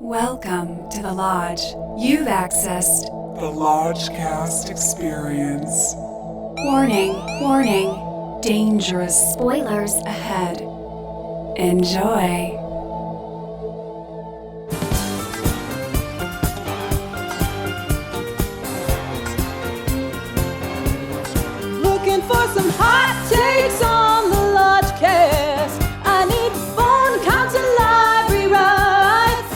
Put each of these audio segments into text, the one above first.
Welcome to the Lodge. You've accessed the Lodgecast experience. Warning, warning, dangerous spoilers ahead. Enjoy. Looking for some hot takes on the Lodgecast. I need phone counts and library rights.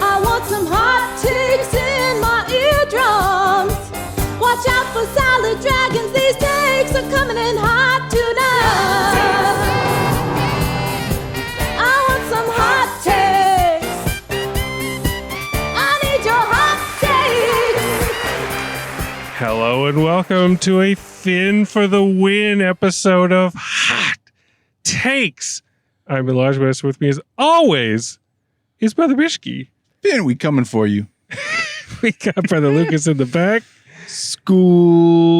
I want some hot takes in my eardrums. Watch out for salad dragons. These takes are coming in hot tonight. I want some hot takes. I need your hot takes. Hello and welcome to a Finn for the Win episode of Hot Takes. I'm Elijah. With me as always is Brother Bishki. Finn, we coming for you. We got Brother Lucas in the back. School's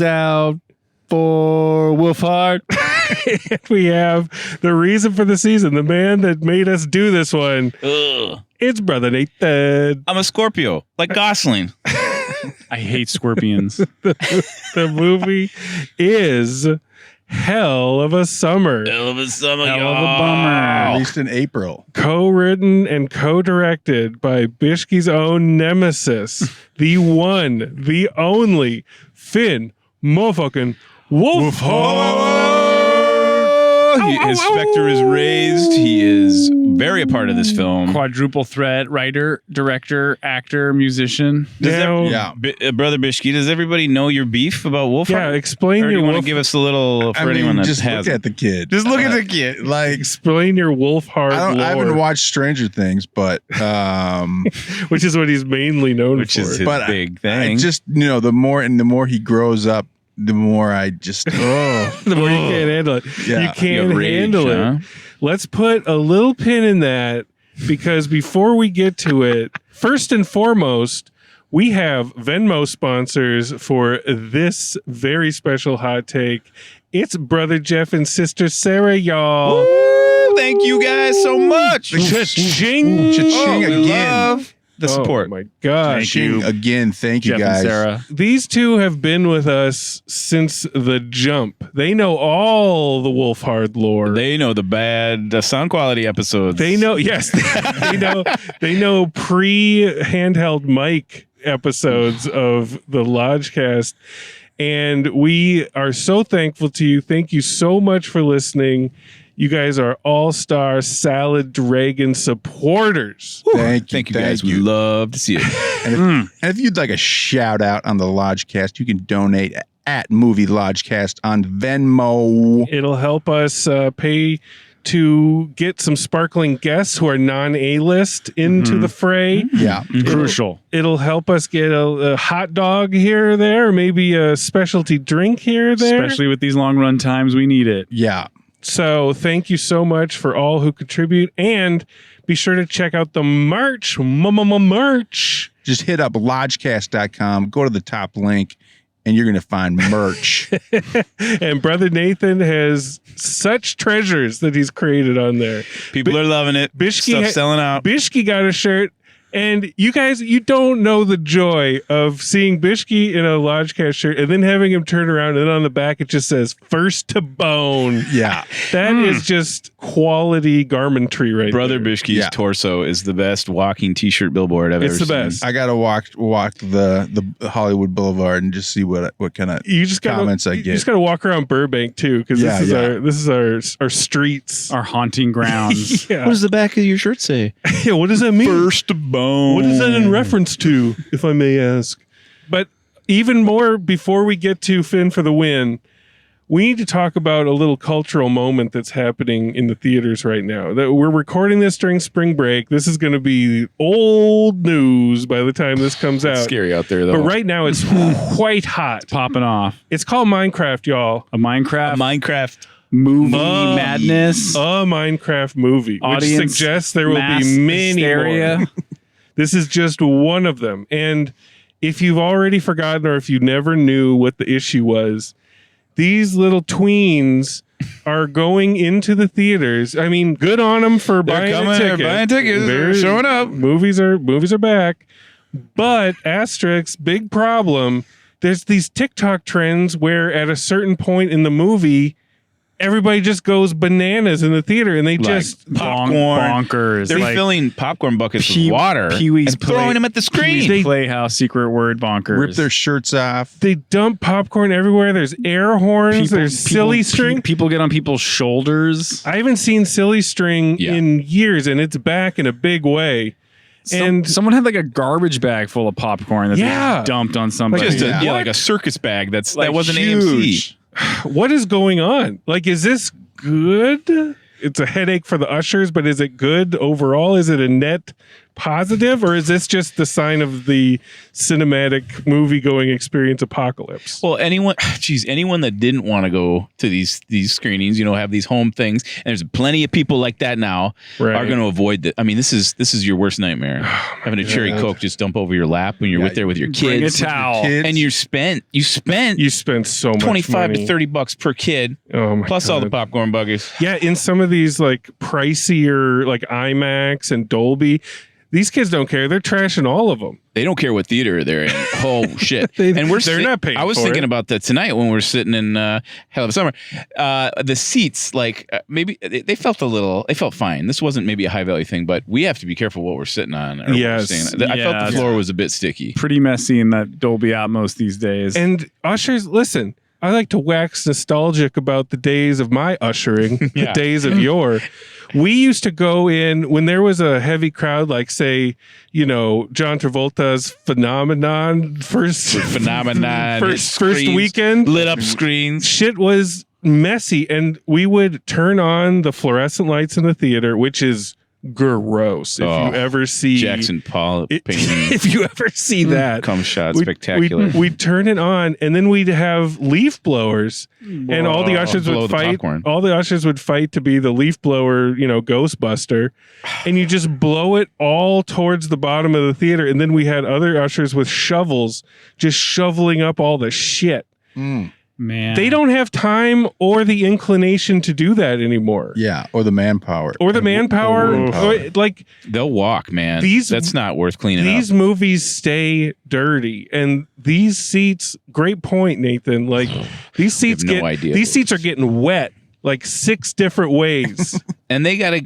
out for Wolfhard. And we have the reason for the season, the man that made us do this one. Ugh. It's Brother Nathan. I'm a Scorpio, like Gosling. I hate scorpions. The movie is Hell of a Summer. Hell of a summer, Hell of a y'all. bummer. Released in April. Co-written and co-directed by Bishki's own nemesis, the one, the only, Finn motherfucking Wolfhard. His specter is raised. He is very a part of this film. Quadruple threat, writer, director, actor, musician. Now, Yeah. Brother Bishki, does everybody know your beef about Wolfhard? yeah, explain Or do your you want Wolf, to give us a little for I mean, anyone that just look hasn't? at the kid. Just look at the kid. Like, explain your Wolfhard I haven't lore, watched Stranger Things, but which is what he's mainly known Which for. is his But big I thing. just, the more he grows up, the more I just, The more you can't handle it. Yeah. You You can't have rage, handle it. huh? Let's put a little pin in that, because before we get to it, first and foremost, we have Venmo sponsors for this very special hot take. It's Brother Jeff and Sister Sarah, y'all. Woo, thank you guys so much. Cha-ching. Cha-ching we again. love the support. Oh my gosh. Ching again. Thank you Jeff guys. and Sarah. These two have been with us since the jump. They know all the Wolfhard lore. They know the bad sound quality episodes. They know, yes, they know pre-handheld mic episodes of the Lodgecast, and we are so thankful to you. Thank you so much for listening. You guys are all-star Salad Dragon supporters. Thank you guys. We love to see it. And if you'd like a shout out on the Lodgecast, you can donate at Movie Lodgecast on Venmo. It'll help us pay to get some sparkling guests who are non-A-list into the fray. Yeah. Crucial. It'll help us get a hot dog here or there, or maybe a specialty drink here or there. Especially with these long run times, we need it. Yeah. So thank you so much for all who contribute, and be sure to check out the merch. Merch. Just hit up lodgecast.com, go to the top link, and you're going to find merch. And Brother Nathan has such treasures that he's created on there. People are loving it. Stuff selling out. Bishki got a shirt. And you guys, you don't know the joy of seeing Bishki in a Lodgecast shirt and then having him turn around and on the back it just says "First to Bone." Yeah. That is just quality garmentry right Brother there. Bishki's Yeah. torso is the best walking t-shirt billboard I've It's ever the seen. best. I got to walk the Hollywood Boulevard and just see what kind of You just gotta, comments I you get. just got to walk around Burbank too, because Yeah, this is our streets. Our haunting grounds. Yeah. What does the back of your shirt say? Yeah, what does that mean? First bone. What is that in reference to, if I may ask? But even more, before we get to Finn for the Win, we need to talk about a little cultural moment that's happening in the theaters right now. That we're recording this during spring break. This is going to be old news by the time this comes out. It's scary out there, though. But right now it's quite hot. Popping off. It's called Minecraft, y'all. A Minecraft Minecraft. movie madness. A Minecraft movie, Audience which suggests there will mass be many hysteria. more. This is just one of them. And if you've already forgotten or if you never knew what the issue was, these little tweens are going into the theaters. I mean, good on them for buying a ticket. They're buying tickets. They're showing up. Movies are back. But asterisk, big problem. There's these TikTok trends where at a certain point in the movie, everybody just goes bananas in the theater and they just popcorn bonkers. They're filling popcorn buckets with water and throwing them at the screen. Pee-wee's Playhouse secret word bonkers. Rip their shirts off. They dump popcorn everywhere. There's air horns. There's silly string. People get on people's shoulders. I haven't seen silly string in years, and it's back in a big way. And someone had like a garbage bag full of popcorn that they dumped on somebody. Like a circus bag. That wasn't huge. AMC. What is going on? Like, is this good? It's a headache for the ushers, but is it good overall? Is it a net positive, or is this just the sign of the cinematic movie-going experience apocalypse? Well, anyone that didn't want to go to these screenings, have these home things, and there's plenty of people like that now, are going to avoid that. I mean, this is your worst nightmare. Having a cherry Coke just dump over your lap when you're there with your kids. Bring a towel. And you spent so much $25 money. to $30 per kid, plus all the popcorn buckets. Yeah, in some of these like pricier like IMAX and Dolby, these kids don't care. They're trashing all of them. They don't care what theater they're in. Oh shit! They're not paying. I was thinking about that tonight when we were sitting in Hell of a Summer. The seats, maybe they felt fine. This wasn't maybe a high value thing, but we have to be careful what we're sitting on. Yes, I felt the floor was a bit sticky. Pretty messy in that Dolby Atmos these days. And ushers, listen. I like to wax nostalgic about the days of my ushering, the days of yore. We used to go in when there was a heavy crowd, like say, John Travolta's Phenomenon first weekend, lit up screens. Shit was messy, and we would turn on the fluorescent lights in the theater, which is gross. If you ever see Jackson Pollock painting, if you ever see that, come shot spectacular. We'd turn it on, and then we'd have leaf blowers, and all the ushers would fight. All the ushers would fight to be the leaf blower, Ghostbuster, and you just blow it all towards the bottom of the theater, and then we had other ushers with shovels just shoveling up all the shit. Man, they don't have time or the inclination to do that anymore. Yeah, or the manpower. Like they'll walk, man. That's not worth cleaning up. These movies stay dirty, and these seats. Great point, Nathan. Like these seats these seats are getting wet like 6 different ways. And they gotta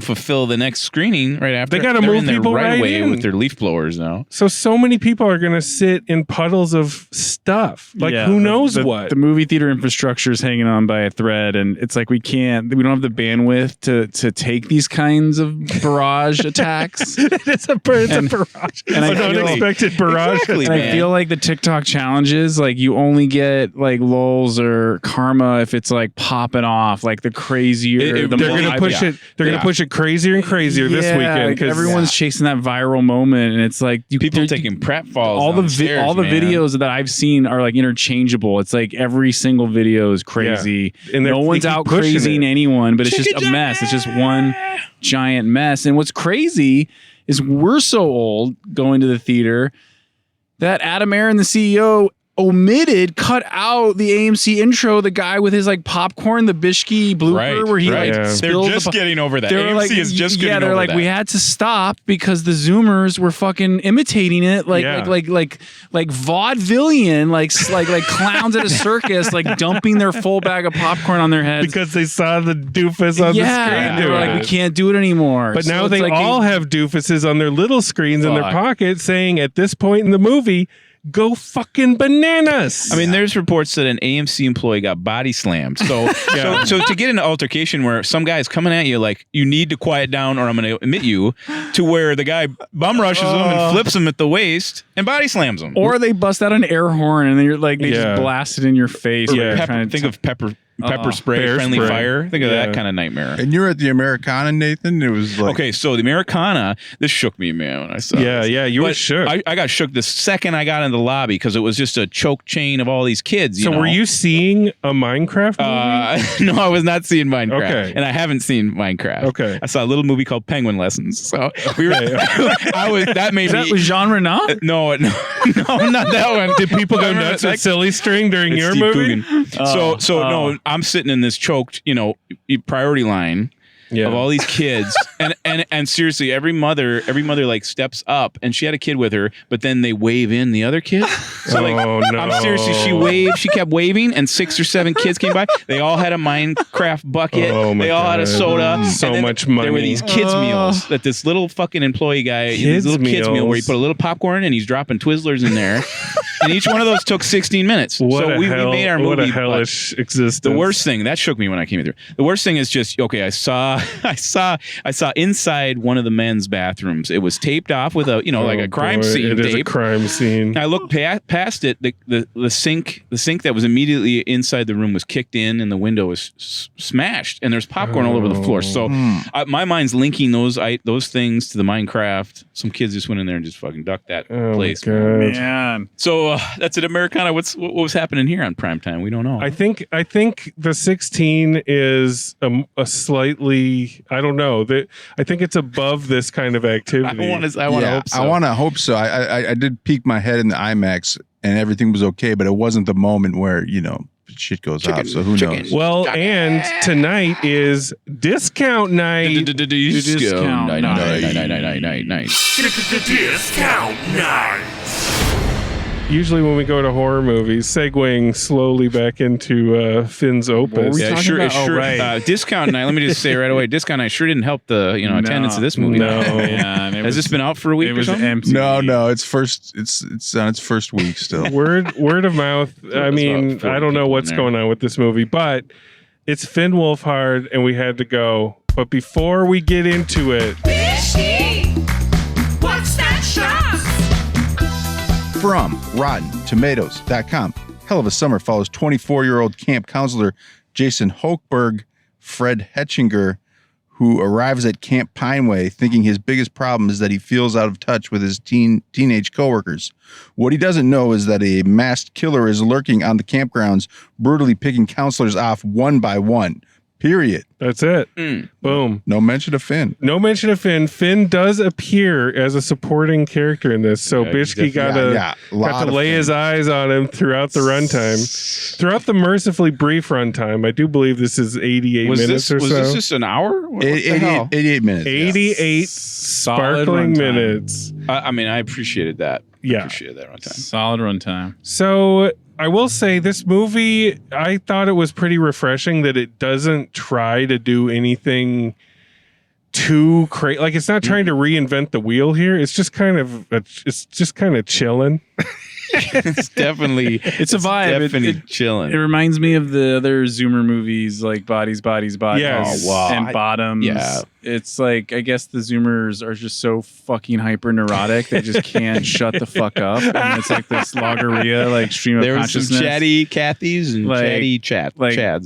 fulfill the next screening right after. They gotta move people right away in with their leaf blowers now. So many people are gonna sit in puddles of stuff. Like who knows what? The movie theater infrastructure is hanging on by a thread, and it's like we don't have the bandwidth to take these kinds of barrage attacks. It's a barrage. An unexpected barrage. Exactly, and I feel like the TikTok challenges, like you only get like lulz or karma if it's like popping off, like the crazier. They're gonna push it. They're gonna push it crazier and crazier this weekend because everyone's chasing that viral moment, and it's like people taking pratfalls. All the videos that I've seen are like interchangeable. It's like every single video is crazy, and no one's out crazing anyone, but it's just a mess. It's just one giant mess. And what's crazy is we're so old going to the theater that Adam Aaron, the CEO, cut out the AMC intro, the guy with his like popcorn, the Bishki blooper where he spilled. They're just getting over that. AMC is just getting over that. We had to stop because the Zoomers were fucking imitating it like vaudevillian, like clowns at a circus, like dumping their full bag of popcorn on their heads because they saw the doofus on the screen. They were like, we can't do it anymore. But now they all have doofuses on their little screens in their pocket saying at this point in the movie, go fucking bananas. I mean, there's reports that an AMC employee got body slammed. So to get an altercation where some guy's coming at you like, you need to quiet down or I'm going to admit you, to where the guy bum rushes him and flips him at the waist and body slams him. Or they bust out an air horn and then you're like, they just blast it in your face. Think of pepper spray, friendly fire. Think of that kind of nightmare. And you're at the Americana, Nathan. It was like, okay, so the Americana, this shook me, man, when I saw this. You were shook. I got shook the second I got in the lobby because it was just a choke chain of all these kids. So were you seeing a Minecraft movie? No, I was not seeing Minecraft. Okay. And I haven't seen Minecraft. Okay. I saw a little movie called Penguin Lessons. So we were. That made me. Is that Jean Reno? No, not that one. Did people go nuts with silly string during your movie? So no, I'm sitting in this choked, priority line. Yeah. Of all these kids, and seriously, every mother like steps up, and she had a kid with her, but then they wave in the other kid. So like, no. I'm seriously, she kept waving, and 6 or 7 kids came by. They all had a Minecraft bucket. My they all had a soda. So and then much money. There were these kids meals that this little fucking employee guy, kids meal where he put a little popcorn and he's dropping Twizzlers in there, and each one of those took 16 minutes. We made our movie. What a hellish existence. The worst thing that shook me when I came through. The worst thing is just I saw inside one of the men's bathrooms. It was taped off with a like a crime scene It tape. is a crime scene. I looked past it. The sink that was immediately inside the room was kicked in, and the window was smashed. And there's popcorn all over the floor. So my mind's linking those things to the Minecraft. Some kids just went in there and just fucking ducked that place. Man. So that's at Americana. What was happening here on primetime? We don't know. I think the 16 is a slightly, I don't know. I think it's above this kind of activity. I want to hope so. I want to hope so. I did peek my head in the IMAX and everything was okay, but it wasn't the moment where, shit goes off. So who knows? Well, and tonight is discount night. Discount night. Discount night. Usually when we go to horror movies, segueing slowly back into Finn's opus. Yeah, sure. Discount night. Let me just say right away, discount night sure didn't help the attendance of this movie. No, has this been out for a week? It was or something? empty. No. It's on its first week still. Word of mouth. I mean, I don't know what's going on with this movie, but it's Finn Wolfhard, and we had to go. But before we get into it, What's that shot? From RottenTomatoes.com. Hell of a Summer follows 24-year-old camp counselor Jason Hochberg, Fred Hechinger, who arrives at Camp Pineway thinking his biggest problem is that he feels out of touch with his teenage coworkers. What he doesn't know is that a masked killer is lurking on the campgrounds, brutally picking counselors off one by one. Period. that's it. Boom. No mention of Finn. No mention of Finn. Finn does appear as a supporting character in this, so Bishke got to lay his eyes on him throughout the runtime, throughout the mercifully brief runtime. I do believe this is 88 minutes or so. Was this just an hour? 88 minutes. 88 sparkling minutes. I mean, I appreciated that. Yeah. I appreciated that runtime. Solid runtime. So I will say this movie, I thought it was pretty refreshing that it doesn't try to do anything too crazy. Like, it's not trying to reinvent the wheel here. It's just kind of chilling. It's definitely it's a vibe. Definitely chilling. It reminds me of the other Zoomer movies like Bodies, Yes. Oh, wow. and Bottoms. Yeah. It's like, I guess the Zoomers are just so fucking hyper neurotic they just can't shut the fuck up, and it's like this logorrhea, like stream of there was consciousness. some chatty Cathys and Like- chatty Chads.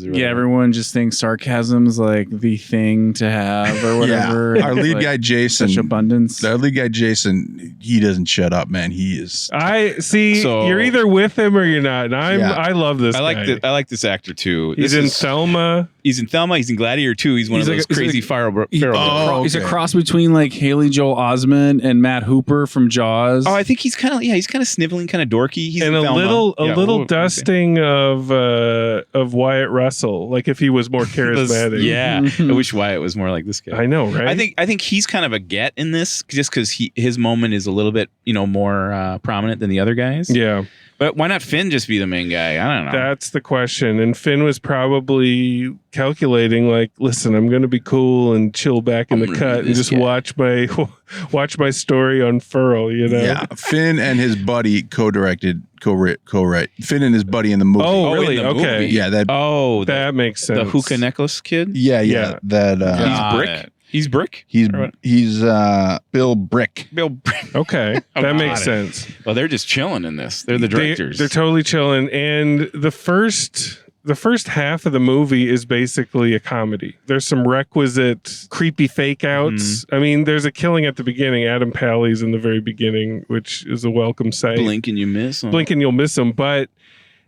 or whatever. Everyone just thinks sarcasm's like the thing to have or whatever. Yeah. Our lead Like, guy Jason. such abundance. Our lead guy Jason, he doesn't shut up, man. He is. I see. So- You're either with him or you're not. And I love this. I like guy. I like this actor too. He's in Thelma. He's in Thelma. He's in Gladiator 2. He's one He's of like- those he's crazy feral. He's a cross between like Haley Joel Osment and Matt Hooper from Jaws. Oh, I think he's kind of sniveling, kind of dorky. He's And in a Thelma. little Yeah, what would you say? dusting of Wyatt Russell, like if he was more charismatic. Yeah, I wish Wyatt was more like this guy. I know, right? I think he's kind of a get in this just because his moment is a little bit more prominent than the other guys. Yeah, but why not Finn just be the main guy? I don't know. that's the question. And Finn was probably calculating, like, listen, I'm going to be cool and chill back in the cut and just watch my story unfurl. You know? Yeah. Finn and his buddy co-write. Finn and his buddy in the movie. Oh, really? in the Okay. movie. Yeah. That makes sense. the hookah necklace kid. Yeah. That. He's Bryk. He's Bryk. He's Bill Bryk. Bill Bryk. Okay, that got makes it. sense. Well, they're just chilling in this. They're the directors. They're totally chilling. And the first half of the movie is basically a comedy. There's some requisite creepy fake outs. I mean, there's a killing at the beginning. Adam Pally's in the very beginning, which is a welcome sight. Blink and you miss. Blink and you'll miss him. But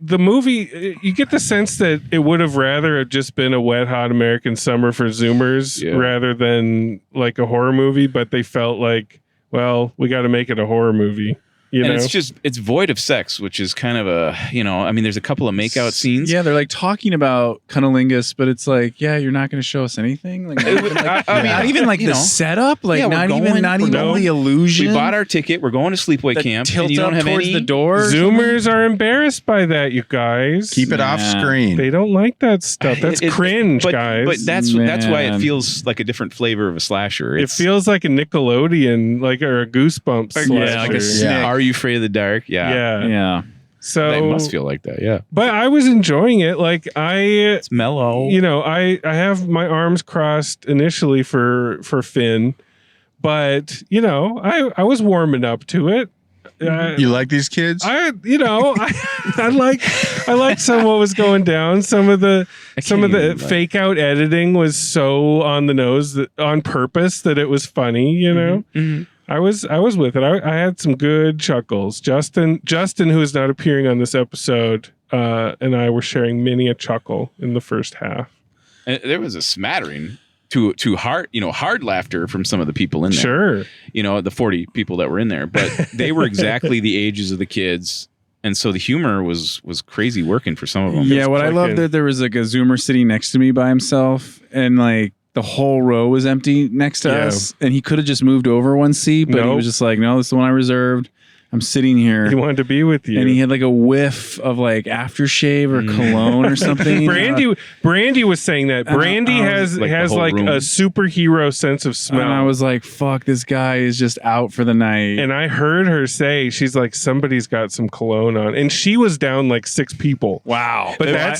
the movie, you get the sense that it would have rather have just been a wet, hot American summer for Zoomers rather than like a horror movie. But they felt like, well, we got to make it a horror movie. You know? It's void of sex, which is kind of a, I mean, there's a couple of makeout scenes. Yeah, they're like talking about cunnilingus, but it's like, yeah, you're not going to show us anything. Like, not even like the setup, like not even the illusion. We bought our ticket. We're going to sleepaway camp. Tilt and you don't up have towards any the door. Zoomers are embarrassed by that, you guys. Keep it off screen. They don't like that stuff. That's cringe, guys. But that's why it feels like a different flavor of a slasher. It feels like a Nickelodeon, or a Goosebumps slasher. Yeah, like a snack. Are You Afraid of the Dark? Yeah. So it must feel like that, yeah. But I was enjoying it. Like it's mellow. I have my arms crossed initially for Finn, but I was warming up to it. You like these kids? I like some of what was going down. Some of the fake out editing was so on the nose on purpose that it was funny. Mm-hmm. I was with it. I had some good chuckles. Justin, who is not appearing on this episode, and I were sharing many a chuckle in the first half. And there was a smattering to hard laughter from some of the people in there. Sure. The 40 people that were in there, but they were exactly the ages of the kids. And so the humor was crazy working for some of them. Yeah, what I love that there was like a Zoomer sitting next to me by himself, and like the whole row was empty next to us, and he could have just moved over one seat, but he was just like, no, this is the one I reserved. I'm sitting here. He wanted to be with you. And he had like a whiff of like aftershave or cologne or something. Brandy was saying that. Brandy has like a superhero sense of smell. And I was like, fuck, this guy is just out for the night. And I heard her say, she's like, somebody's got some cologne on. And she was down like 6 people. Wow. But I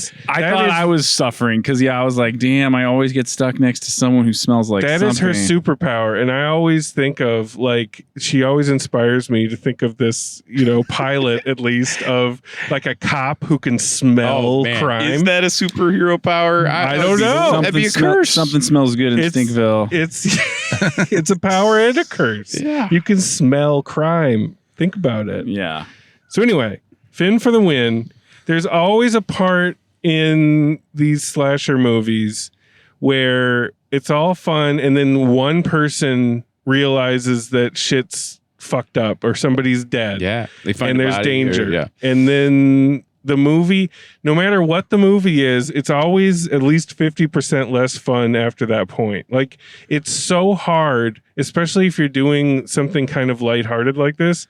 thought I was suffering because, I was like, damn, I always get stuck next to someone who smells like something. That is her superpower. And I always think of, like, she always inspires me to think of this, pilot at least of like a cop who can smell crime. Is that a superhero power? I don't know. That'd be a curse. Something smells good in Stinkville. It's a power and a curse. Yeah. You can smell crime. Think about it. Yeah. So anyway, Finn for the win. There's always a part in these slasher movies where it's all fun and then one person realizes that shit's fucked up or somebody's dead. Yeah. They find and there's body danger. And then the movie, no matter what the movie is, it's always at least 50% less fun after that point. Like, it's so hard, especially if you're doing something kind of lighthearted like this,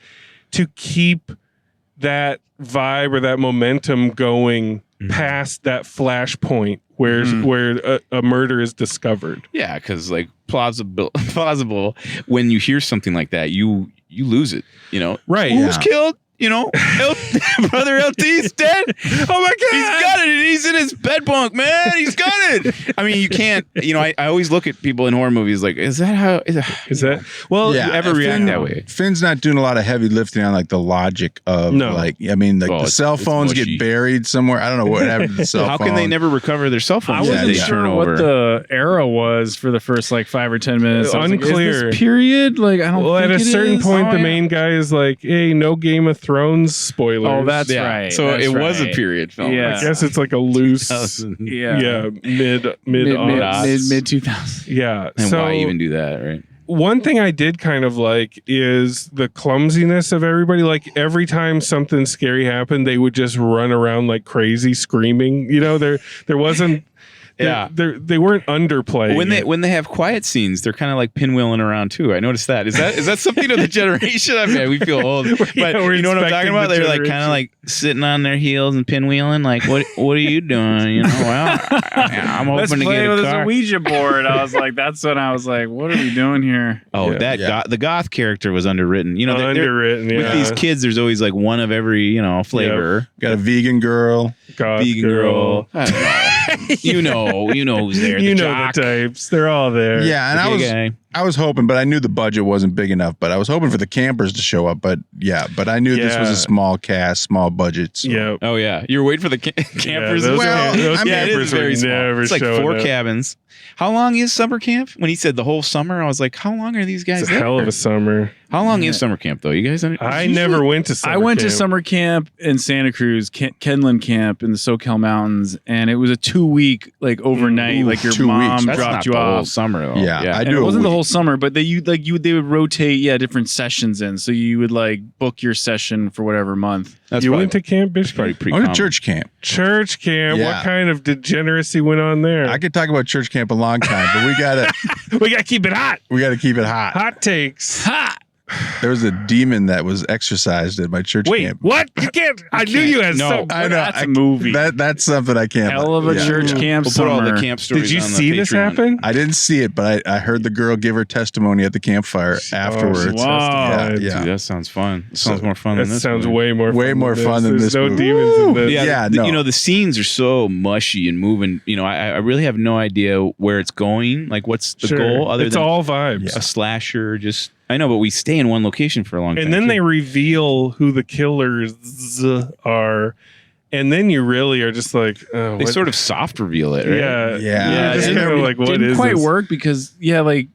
to keep that vibe or that momentum going past that flash point where a murder is discovered. Yeah, because like plausible when you hear something like that, you lose it. Right? Who's killed? Brother LT's dead. Oh my God, he's got it. And he's in his bed bunk, man. He's got it. I mean, you can't. I always look at people in horror movies like, is that how? Is that? Well, you ever react that way? Finn's not doing a lot of heavy lifting on like the logic of the cell phones get buried somewhere. I don't know what happened to the cell phone. How can they never recover their cell phones? I wasn't sure what the era was for the first like 5 or 10 minutes. Unclear. Like, is this period? Like, I don't. Well, think at a certain point, the main guy is like, "Hey, no Game of Thrones spoilers." Oh, that's right. So that's it was a period film. Yeah. I guess it's like a loose, mid 2000s. Yeah. And so why even do that, right? One thing I did kind of like is the clumsiness of everybody. Like, every time something scary happened, they would just run around like crazy, screaming. There wasn't. They weren't underplaying. When they have quiet scenes, they're kind of like pinwheeling around too. I noticed that. Is that something of the generation? I mean, we feel old, but you know what I'm talking about? They're like kind of like sitting on their heels and pinwheeling. Like, what are you doing? Well, I'm hoping to get a car. A Ouija board. I was like, that's when I was like, what are we doing here? Oh, the goth character was underwritten. Underwritten. With these kids, there's always like one of every flavor. Got a vegan girl, vegan girl. I don't know. You know who's there. The types. They're all there. Yeah, and I was hoping, but I knew the budget wasn't big enough. But I was hoping for the campers to show up. But I knew this was a small cast, small budget. So. Yeah. Oh yeah, you're waiting for the campers. Those it is very small. It's like 4 up. cabins. How long is summer camp? When he said the whole summer, I was like, how long are these guys? It's a hell of a summer. How long is summer camp though? You guys? I never went to summer camp. I went to summer camp in Santa Cruz, Kenland Camp in the SoCal Mountains, and it was a 2-week like overnight. Like your 2 mom weeks. dropped you the off. whole summer though. Yeah, I do. It wasn't the whole whole summer, but they would rotate different sessions in. So you would like book your session for whatever month. You went to camp, Bishop? Probably pretty I went common. to church camp. Church camp. Yeah. What kind of degeneracy went on there? I could talk about church camp a long time, but we gotta keep it hot. we gotta keep it hot. Hot takes. Ha! There was a demon that was exorcised at my church Wait, camp. what? You can't. I knew you had No. some. I know That's a movie. That's something I can't. Hell of a yeah. church camp We'll put all summer. the camp stories. Did you on the see this Patreon. happen? I didn't see it, but I heard the girl give her testimony at the campfire afterwards. wow. Yeah, Dude, yeah. that sounds fun. It sounds more fun That than this. sounds movie. way more fun. Way more fun than There's this no movie. demons in this. Yeah, the, no. you know, the scenes are so mushy and moving. You know, I really have no idea where it's going. Like, what's the Sure. goal other It's than all vibes. a slasher? Just I know, but we stay in one location for a long time. And then too. they reveal who the killers are, and then you really are just like, oh, they what? sort of soft reveal it. Right? Yeah, Yeah. Just it kind of like, what didn't is quite this? work because like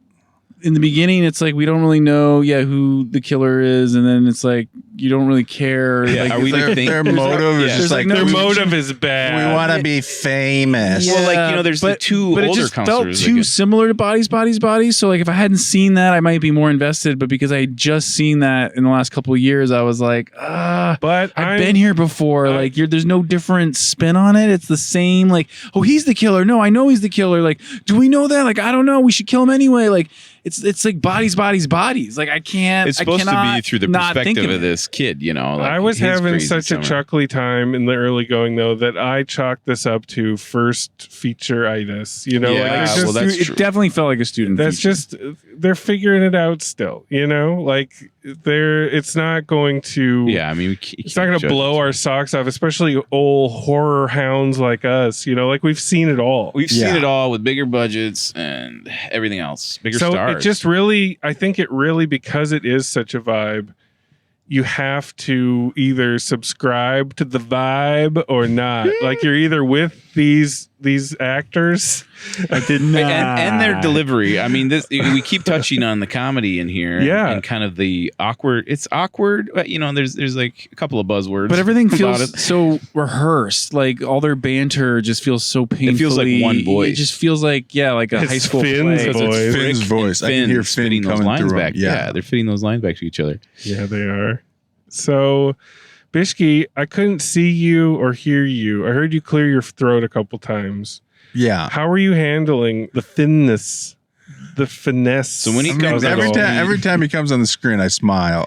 in the beginning it's like we don't really know who the killer is, and then it's like you don't really care. Yeah, Like, are we Their, think their motive is yeah. just like no- Their we, motive is bad. we want to be famous. Well, like, you know, there's the two but older it just felt counselors that too get- similar to Bodies. So like if I hadn't seen that, I might be more invested. But because I had just seen that in the last couple of years, I was like, But I've been here before. Like there's no different spin on it. It's the same. Like, oh, he's the killer. No, I know he's the killer. Like, do we know that? Like, I don't know. We should kill him anyway. Like, it's like bodies. Like I can't. It's supposed to cannot be through the not think perspective of of it. this kid, you know. Like, I was his having crazy such a summer. chuckly time in the early going though that I chalked this up to first feature-itis. You know, Yeah, like it's well, just, that's It true. definitely felt like a student. that's feature. just they're figuring it out still. You know, like it's not going to. Yeah, I mean, It's not going to blow our socks off, especially old horror hounds like us. You know, like we've seen it all. We've Yeah. seen it all with bigger budgets and everything else, bigger So stars. it just really, I think it really, because it is such a vibe, you have to either subscribe to the vibe or not. Like you're either with these actors. I did not. and their delivery. I mean, this we keep touching on the comedy in here, Yeah. and kind of the awkward. It's awkward, but, you know. There's like a couple of buzzwords, But everything about feels it. so rehearsed. Like all their banter just feels so painfully. feels like one voice. It just feels like like a It's high school Finn's play. voice. It's Finn's Bryk voice. and I can hear Finn spitting those coming lines through back. him. Yeah. Yeah, they're fitting those lines back to each other. Yeah, they are. So, Bishki, I couldn't see you or hear you. I heard you clear your throat a couple times. Yeah. How are you handling the thinness, the finesse? So when he I mean, comes every time he comes on the screen, I smile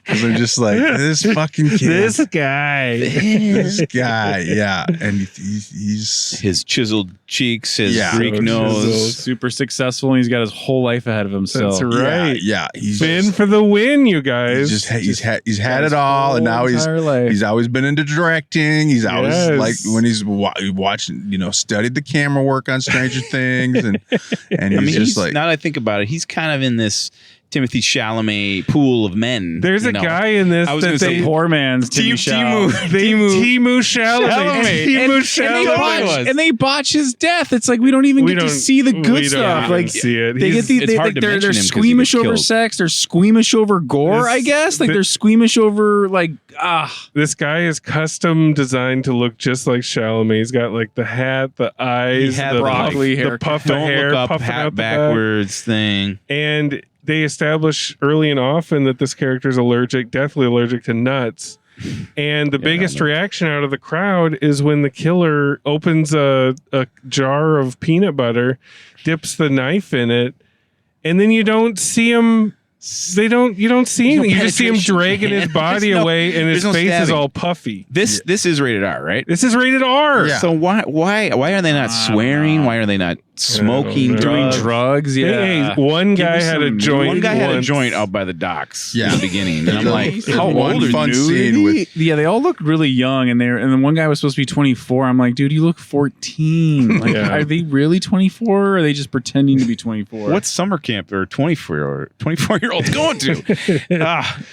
because I'm just like this fucking kid, this guy. this guy, yeah, and he's his chiseled cheeks, his Yeah. Greek So nose. chiseled. Super successful, and he's got his whole life ahead of him. That's So right. yeah, he's Finn just, for the win, you guys. he's had it all, and now he's always been into directing. He's always Yes. like when he's watching, studied the camera work on Stranger Things, and he's I mean, just like now that I think about it, he's kind of in this Timothy Chalamet pool of men. There's you a know. guy in this I was that gonna say they poor man's Timmy Chalamet. Timu Chalamet. Timu And Chalamet. they botch his death. It's like we don't even We get to don't- see the we good don't stuff. even Like see it. they He's- get it's hard to they're mention him 'cause he squeamish gets over killed. sex. They're squeamish over gore. This- I guess like thi- they're squeamish over like This guy is custom designed to look just like Chalamet. He's got like the hat, the eyes, He had the broccoli the haircut. puff of Don't hair, look up, puffing hat out the back. backwards thing. And they establish early and often that this character is deathly allergic to nuts. And the biggest reaction out of the crowd is when the killer opens a jar of peanut butter, dips the knife in it, and then you don't see him. You don't see There's no anything. You just see him penetration, dragging his man. body There's no- away, and his there's no face is stabbing. all puffy. This is rated R, right? This is rated R. Yeah. So why are they not swearing? Why are they not smoking? know. doing drugs? drugs. Yeah. Hey, one Give guy me had a some- joint. One guy had a once. joint out by the docks Yeah. in the beginning, and I'm like, There's how one old are fun you? scene with Yeah, they all looked really young, and then one guy was supposed to be 24. I'm like, dude, you look 14. Like, Yeah. are they really 24, or are they just pretending to be 24? What summer camp are 24-year-olds going to?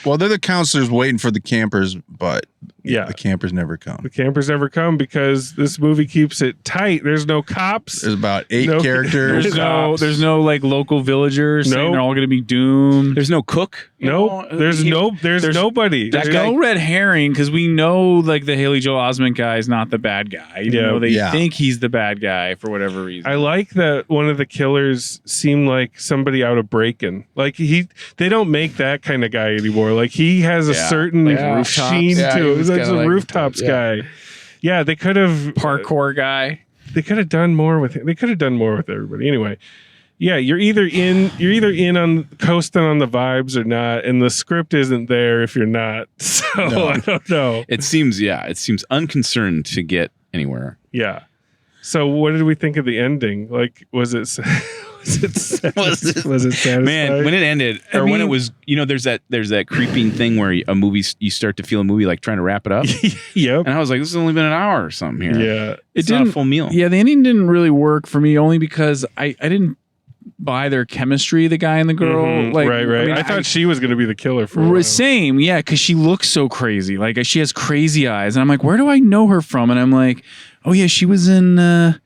well, they're the counselors waiting for the campers, but Yeah. The campers never come. The campers never come because this movie keeps it tight. There's no cops. There's about 8 characters. There's no like local villagers saying they're all going to be doomed. There's no cook. There's nobody. There's no red herring because we know like the Haley Joel Osment guy is not the bad guy. You know, they think he's the bad guy for whatever reason. I like that one of the killers seemed like somebody out of Breakin'. Like they don't make that kind of guy anymore. Like he has a certain sheen to it. He's a rooftops guy. Yeah, they could have parkour guy. They could have done more with him. They could have done more with everybody. Anyway, yeah, you're either in on coasting on the vibes or not, and the script isn't there if you're not. So I don't know. It seems unconcerned to get anywhere. Yeah. So what did we think of the ending? Like, was it satisfying? Man, when it ended, when it was, there's that creeping thing where you start to feel a movie like trying to wrap it up. Yep. And I was like, this has only been an hour or something here. Yeah. It's not a full meal. Yeah, the ending didn't really work for me only because I didn't buy their chemistry, the guy and the girl. Mm-hmm. Like, right. I mean, I thought she was going to be the killer for a while. Same, yeah, because she looks so crazy. Like she has crazy eyes, and I'm like, where do I know her from? And I'm like, oh yeah, she was in M.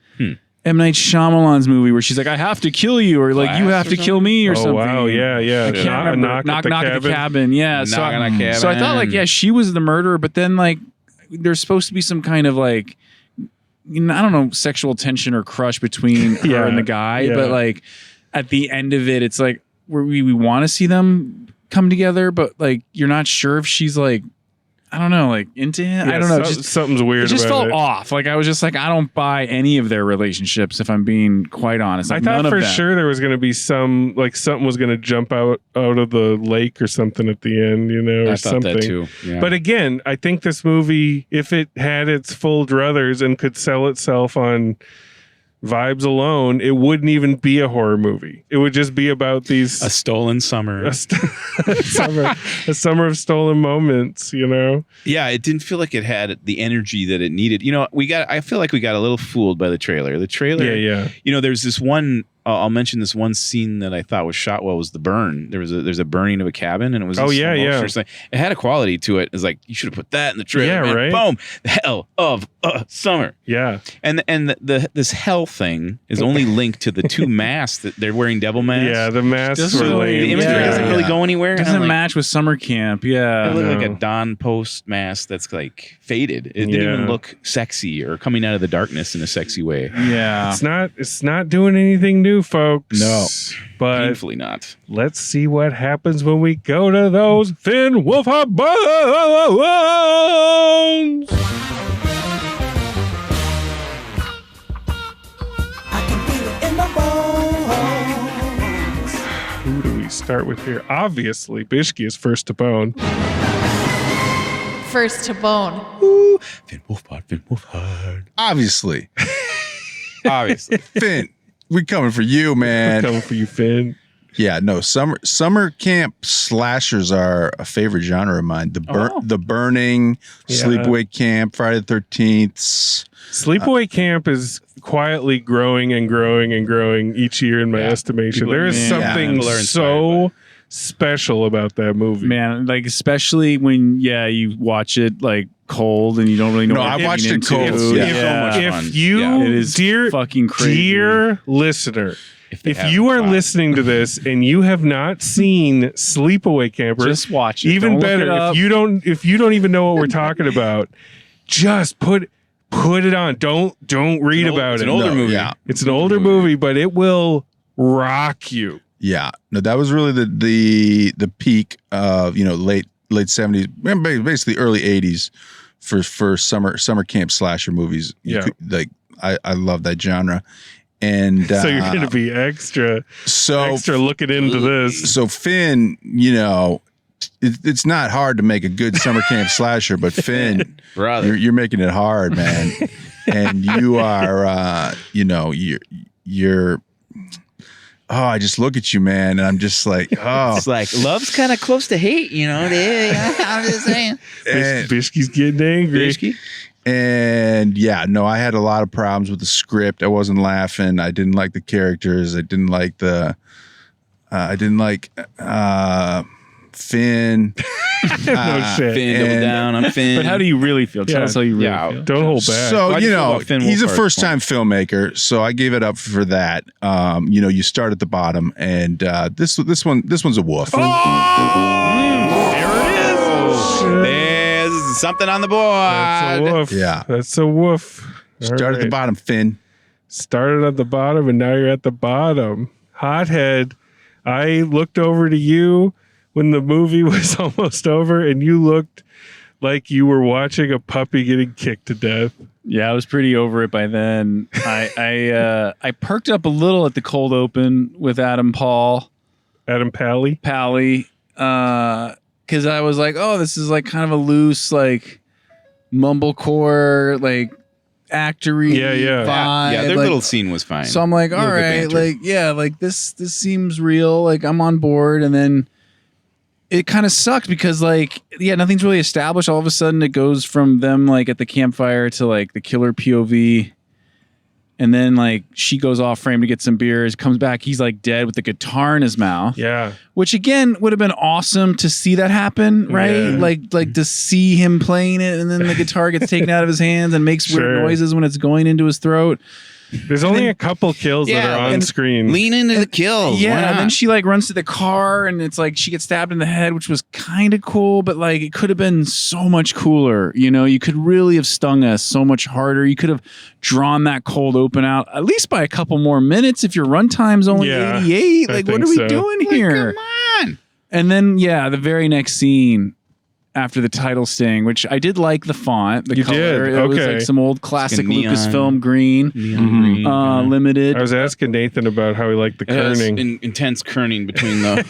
Night Shyamalan's movie where she's like, I have to kill you, or like you have to kill me, or something. Wow, yeah. I can't remember. Knock at the cabin. Yeah. So I thought like, yeah, she was the murderer, but then like there's supposed to be some kind of like, I don't know, sexual tension or crush between her and the guy, but like at the end of it, it's like we want to see them come together, but like you're not sure if she's like, I don't know, like into him. I don't know. Something's weird. It just about felt off. Like I was just like, I don't buy any of their relationships. If I'm being quite honest, like, I thought for sure there was going to be something was going to jump out of the lake or something at the end, or something. I thought that too. Yeah. But again, I think this movie, if it had its full druthers and could sell itself on vibes alone, it wouldn't even be a horror movie. It would just be about a stolen summer. A summer of stolen moments, Yeah, it didn't feel like it had the energy that it needed. I feel like we got a little fooled by the trailer. The trailer, there's this one. I'll mention this one scene that I thought was shot well, was the burn. There's a burning of a cabin, and it was it had a quality to it. It's like, you should have put that in the trailer. Yeah, right. Boom, the hell of summer. Yeah, and this hell thing is only linked to the two masks that they're wearing, devil masks. Yeah, the masks were lame. The imagery doesn't really go anywhere. It doesn't match with summer camp. Yeah, it looked like a Don Post mask that's like faded. It didn't even look sexy or coming out of the darkness in a sexy way. Yeah, it's not doing anything new, folks. No, but painfully not. Let's see what happens when we go to those Finn Wolfhard bones. I can feel it in my bones. Who do we start with here? Obviously, Bishki is first to bone. First to bone. Ooh, Finn Wolfhard. Obviously. Finn. We coming for you, man. We're coming for you, Finn. Yeah, no, summer camp slashers are a favorite genre of mine. The Burning, Sleepaway Camp, Friday the 13th. Sleepaway Camp is quietly growing and growing and growing each year in my estimation. There is something so special about that movie, man. Like especially when you watch it like cold and you don't really know. No, I watched it cold. If you, it is fucking crazy. Dear listener, if you are listening to this and you have not seen Sleepaway Camper, just watch it. Even better, if you don't even know what we're talking about, just put it on. Don't read about it. It's an older movie. Yeah. It's an older movie, but it will rock you. Yeah, no, that was really the peak of late 70s, basically early 80s for summer camp slasher movies. I love that genre, and so you're going to be extra looking into this. So Finn, it's not hard to make a good summer camp slasher, but Finn, brother, you're making it hard, man, and you are, you're. Oh, I just look at you, man, and I'm just like, oh. It's like, love's kind of close to hate, I'm just saying. Bishki's getting angry. Bishki? And I had a lot of problems with the script. I wasn't laughing. I didn't like the characters. I didn't like Finn. No shit. Finn, double down on Finn. But how do you really feel? Tell us how you really feel. Don't hold back. So, Why'd you feel about Finn he's a Wolfhard's first-time filmmaker, so I gave it up for that. You start at the bottom, and this one's a woof. There it is. There's something on the board. That's a woof. Yeah. That's a woof. Start at the bottom, Finn. Started at the bottom, and now you're at the bottom. Hothead, I looked over to you when the movie was almost over, and you looked like you were watching a puppy getting kicked to death. Yeah, I was pretty over it by then. I perked up a little at the cold open with Adam Pally, because I was like, oh, this is like kind of a loose like mumblecore like actory vibe. Yeah, their like, little scene was fine. So I'm like, all right, like like this seems real. Like I'm on board, and then it kind of sucked because like nothing's really established. All of a sudden, it goes from them like at the campfire to like the killer POV. And then, like, she goes off frame to get some beers, comes back, he's, like, dead with the guitar in his mouth. Yeah. Which, again, would have been awesome to see that happen, right? Yeah. Like to see him playing it, and then the guitar gets taken out of his hands and makes weird noises when it's going into his throat. There's only a couple kills that are on screen. Lean into the kills. Yeah, and then she like runs to the car, and it's like she gets stabbed in the head, which was kind of cool, but like it could have been so much cooler. You could really have stung us so much harder. You could have drawn that cold open out at least by a couple more minutes if your runtime's only 88. Like, what are we doing here? Come on. And then the very next scene after the title sting, which I did like the font, the color. Did? It was Okay. like some old classic neon. Lucasfilm green, Green. limited. I was asking Nathan about how he liked the It has kerning. intense kerning between the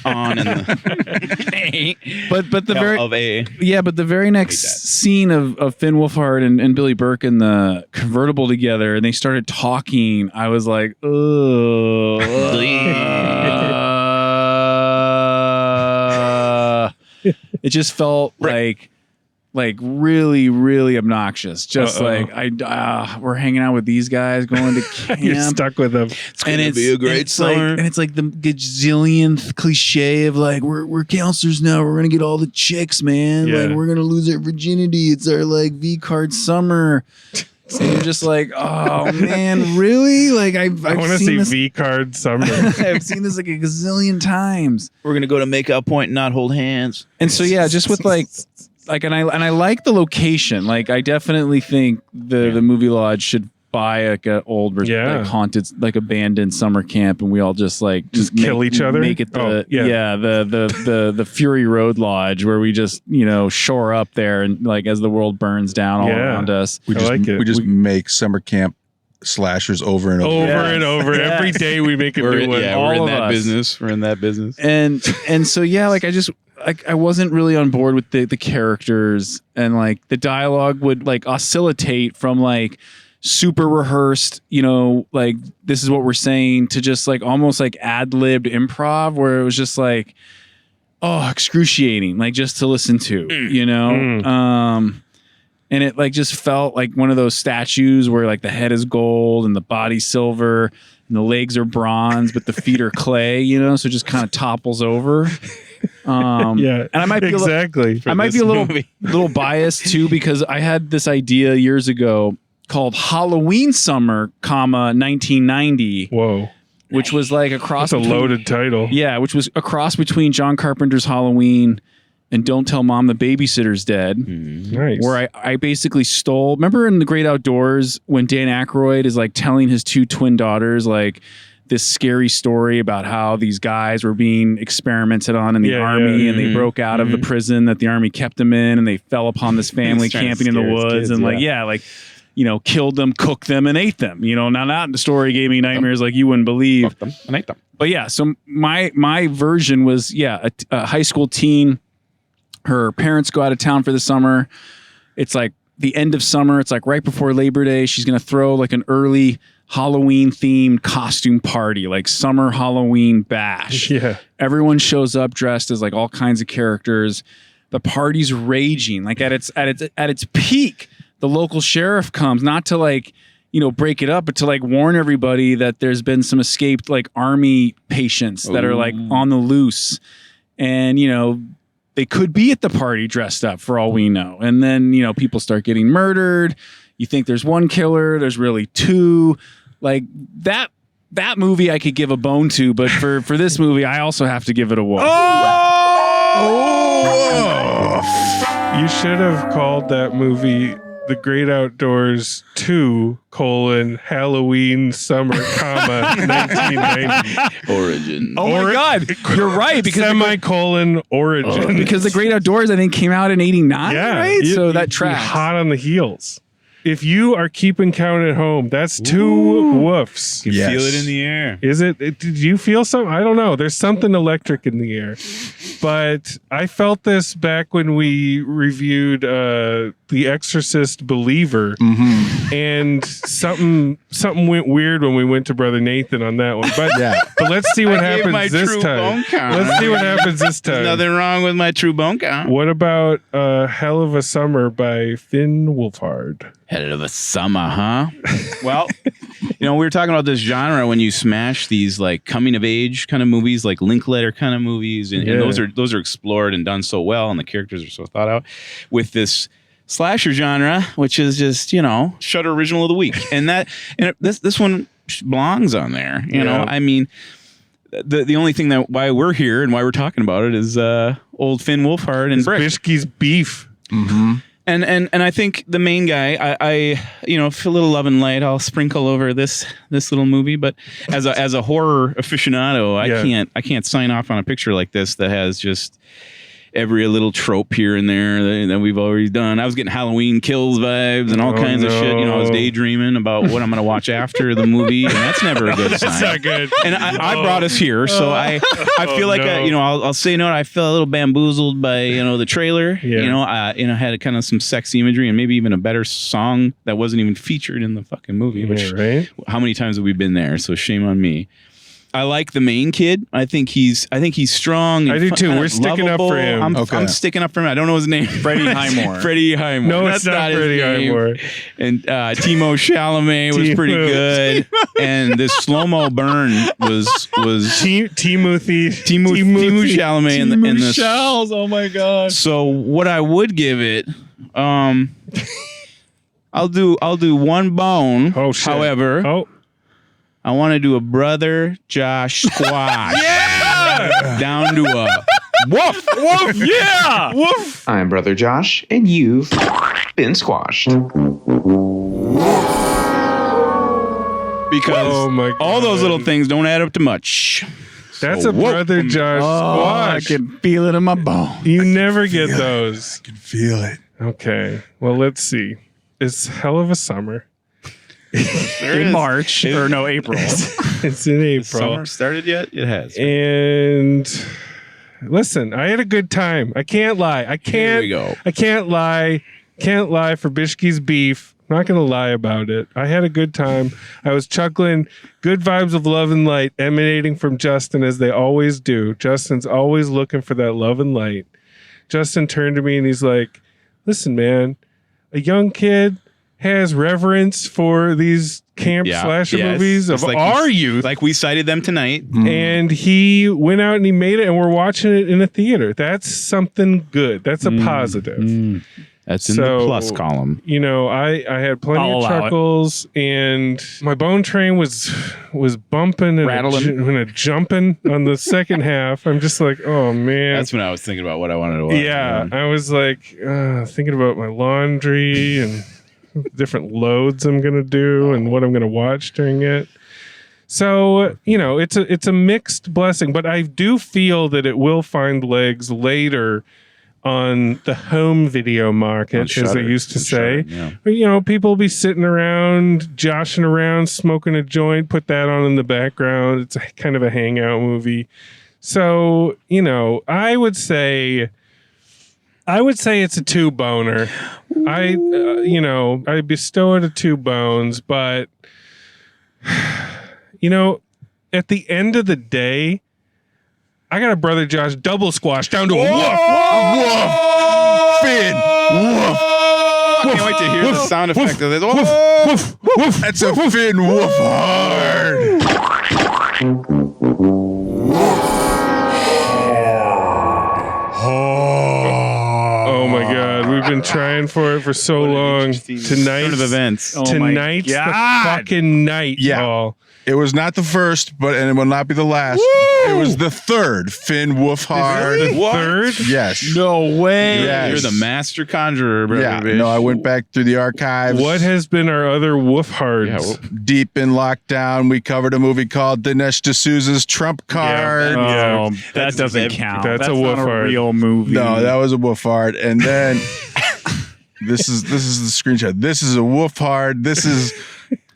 on and the but the very of a. but the very next scene of Finn Wolfhard and Billy Burke in the convertible together, and they started talking. I was like, it just felt like really, really obnoxious. Just like we're hanging out with these guys, going to camp. You're stuck with them. It's gonna be a great summer. And it's like the gazillionth cliche of like we're counselors now. We're gonna get all the chicks, man. Yeah. Like we're gonna lose our virginity. It's our like V-card summer. And you're just like, oh man, really? Like I want to see V-Card Summer. I've seen this like a gazillion times. We're gonna go to Makeout Point and not hold hands. And so just with like and I like the location. Like I definitely think the movie lodge should buy like an old like haunted like abandoned summer camp, and we all just kill each other. Make it the Fury Road Lodge where we just shore up there and like as the world burns down all around us. We just make summer camp slashers over and over. And over. Yes. Every day we make a new one. Yeah, we're in that business. We're in that business. And so like I wasn't really on board with the characters, and like the dialogue would like oscillate from like super rehearsed, like this is what we're saying, to just like almost like ad-libbed improv where it was just like, excruciating, like just to listen to, and it like just felt like one of those statues where like the head is gold and the body's silver and the legs are bronze, but the feet are clay, so it just kind of topples over. And I might be a little biased too, because I had this idea years ago called Halloween Summer, 1990. Whoa. Which was like a cross. That's a loaded title. Yeah, which was a cross between John Carpenter's Halloween and Don't Tell Mom the Babysitter's Dead. Nice. Where I basically stole. Remember in The Great Outdoors when Dan Aykroyd is like telling his two twin daughters like this scary story about how these guys were being experimented on in the army, and they broke out of the prison that the army kept them in, and they fell upon this family camping in the woods, kids, and killed them, cooked them, and ate them. Now that story gave me nightmares like you wouldn't believe. Them and ate them. But so my version was a high school teen. Her parents go out of town for the summer. It's like the end of summer. It's like right before Labor Day. She's gonna throw like an early Halloween themed costume party, like summer Halloween bash. Yeah. Everyone shows up dressed as like all kinds of characters. The party's raging, like at its peak. The local sheriff comes, not to like, break it up, but to like warn everybody that there's been some escaped like army patients that are like on the loose. And, they could be at the party dressed up for all we know. And then, people start getting murdered. You think there's one killer, there's really two. Like that movie I could give a bone to, but for this movie, I also have to give it a woof. You should have called that movie The Great Outdoors 2, Halloween Summer, 1990. Origin. Oh my God. You're right. Because Origin. Because The Great Outdoors, I think, came out in 89, right? So that tracks. Hot on the heels. If you are keeping count at home, that's 2 woofs. You can feel it in the air. Is it? Did you feel something? I don't know. There's something electric in the air. But I felt this back when we reviewed The Exorcist Believer. Mm-hmm. And something went weird when we went to Brother Nathan on that one. But, but let's see what happens this time. Let's see what happens this time. There's nothing wrong with my true bone count. What about Hell of a Summer by Finn Wolfhard? Hell of a summer, huh? Well, we were talking about this genre when you smash these like coming of age kind of movies, like Linklater kind of movies, and those are explored and done so well, and the characters are so thought out. With this slasher genre, which is just Shudder Original of the Week, and this one belongs on there. You know, I mean. The only thing that why we're here and why we're talking about it is old Finn Wolfhard and Bryk. Bishke's beef. Mm-hmm. And I think the main guy, I for a little love and light, I'll sprinkle over this little movie. But as a horror aficionado, I can't sign off on a picture like this that has just every little trope here and there that we've already done. I was getting Halloween Kills vibes and all kinds of shit. I was daydreaming about what I'm going to watch after the movie, and that's never a good sign. That's not good. And I brought us here, so I feel like I'll say no. I felt a little bamboozled by the trailer. I had kind of some sexy imagery and maybe even a better song that wasn't even featured in the fucking movie. Which how many times have we been there? So shame on me. I like the main kid. I think he's strong. I do too. We're sticking up for him. I'm sticking up for him. I don't know his name. Freddie Highmore. Freddie Highmore. No, it's not Freddie Highmore. And Timo Chalamet was pretty good. And this slow-mo burn was Timothy Chalamet in this. Shells. Oh my God. So what I would give it, I'll do one bone. Oh shit. However, I want to do a Brother Josh squash. Down to a woof. Woof. Yeah. Woof. I'm Brother Josh, and you've been squashed. Because all those little things don't add up to much. That's a Brother Josh squash. I can feel it in my bone. You never get those. I can feel it. Okay. Well, let's see. It's Hell of a Summer. In March or no April. It's in April. Summer started yet? It has. And listen, I had a good time. I can't lie. I can't lie. Can't lie for Bishke's beef. I'm not gonna lie about it. I had a good time. I was chuckling. Good vibes of love and light emanating from Justin, as they always do. Justin's always looking for that love and light. Justin turned to me and he's like, "Listen, man, a young kid has reverence for these camp slasher movies of our youth. Like we cited them tonight. And he went out and he made it, and we're watching it in a theater. That's something good. That's a positive. That's in the plus column. I had plenty of chuckles, and my bone train was bumping and rattling, jumping on the second half. I'm just like, oh man. That's when I was thinking about what I wanted to watch. Yeah, I was like thinking about my laundry and different loads I'm gonna do and what I'm gonna watch during it. So it's a mixed blessing, but I do feel that it will find legs later on the home video market, as they used to say. But, people will be sitting around, joshing around, smoking a joint, put that on in the background. It's kind of a hangout movie. So I would say it's a 2 boner. I bestow it a 2 bones, but at the end of the day, I got a Brother Josh double squash down to a woof. Woof. Finn. Woof. I can't wait to hear the sound effect of this. Woof. Woof. Woof. That's a Finn Wolfhard. Hard. been trying for it for so long. Turn of events. Tonight's the fucking night, y'all. It was not the first, and it will not be the last. Woo! It was the third Finn Wolfhard. The third? Yes. No way. Yes. You're the master conjurer, brother. Yeah. Bitch. No, I went back through the archives. What has been our other Wolfhards? Deep in lockdown, we covered a movie called Dinesh D'Souza's Trump Card. Oh, that doesn't count. That's a not Wolfhard. a real movie. No, that was a Wolfhard. And then this is the screenshot. This is a Wolfhard. This is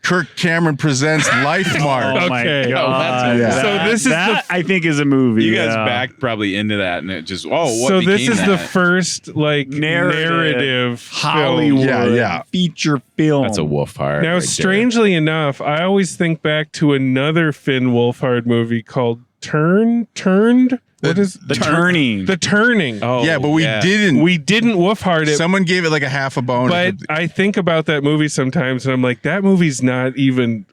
Kirk Cameron presents Life Mark. Oh my Okay. god! Yeah. So this is that I think is a movie. You guys backed probably into that, and it just what so this became is that? the first narrative Hollywood Yeah. feature film. That's a Wolfhard. Now, strangely enough, I always think back to another Finn Wolfhard movie called Turned. What is The Turning. The Turning. Oh, Yeah, but we didn't. We didn't Wolfhard it. Someone gave it like a half a bone. But I think about that movie sometimes, and I'm like, that movie's not even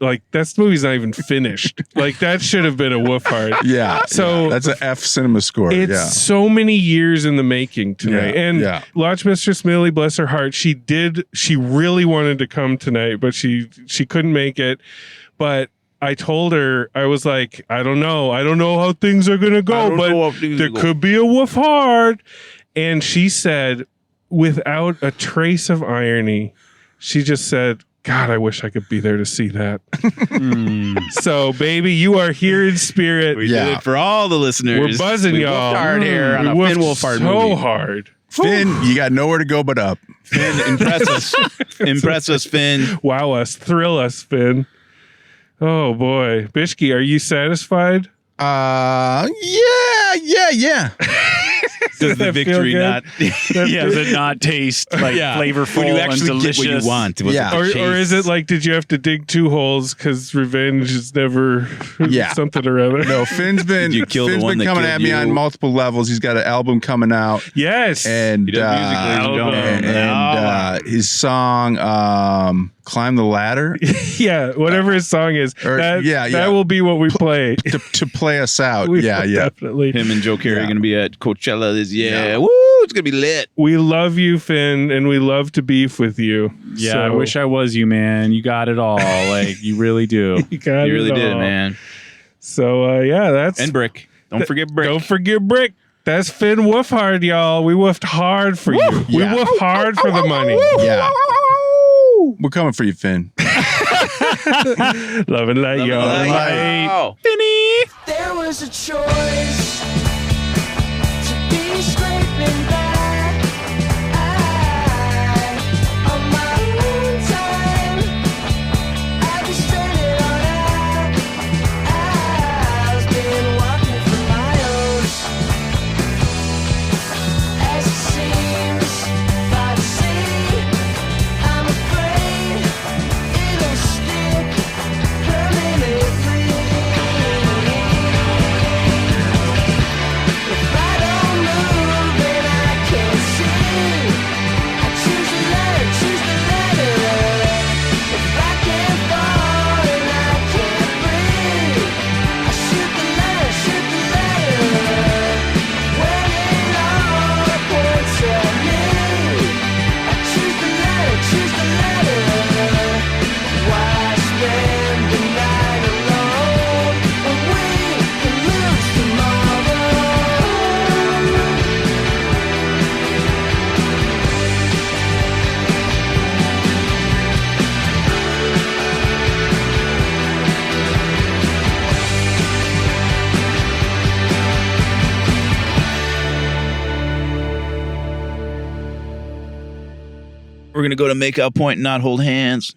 finished. Like that should have been a Wolfhard. Yeah. So that's an F cinema score. It's so many years in the making tonight. Yeah, And yeah. Lodge Mistress Millie, bless her heart, she really wanted to come tonight, but she couldn't make it. But I told her, I was like, I don't know how things are going to go, but there could be a Wolfhard. And she said, without a trace of irony, she just said, God, I wish I could be there to see that. So, baby, you are here in spirit. We did it for all the listeners. We're buzzing, we y'all. Wolfed hard here on a We Finn wolfed Wolfhard so movie. hard. Finn, you got nowhere to go but up. Finn, impress us. Impress us, Finn. Wow us. Thrill us, Finn. Oh, boy. Bishki, are you satisfied? Yeah. Does the that feel victory good? not? Does it not taste like flavorful When you and actually get delicious? what you want. Yeah. Or is it like, did you have to dig 2 holes because revenge is never something or other? No, Finn's been You kill the Finn's one been that coming killed at me you. on multiple levels. He's got an album coming out, Yes. and He does music, ladies and gentlemen. and his song "Climb the Ladder" Yeah, whatever his song is. Or- That will be what we play. to play us out. We Yeah, will yeah. definitely. Him and Joe Carey are going to be at Coachella this year. Yeah. Woo! It's going to be lit. We love you, Finn, and we love to beef with you. Yeah, So, I wish I was you, man. You got it all. Like you really do. you got You really it did, all. man. So, that's... And Bryk. Don't forget Bryk. Don't forget Bryk. That's Finn Wolfhard, y'all. We woofed hard for you. We Yeah. woofed hard for the money. Yeah. We're coming for you, Finn. Love and light, y'all. Oh. There was a choice to be scraping back on my own time. I just turned it on out. I've been walking for miles as it seems by the sea. I'm afraid it'll stick permanently. If I don't move, then I can't see. I choose the letter. If I can't fall, then I can't breathe. I shoot the letter. When it all points at me, I choose the letter. Why spend the night alone when we can lose tomorrow? We're going to go to make out point and not hold hands.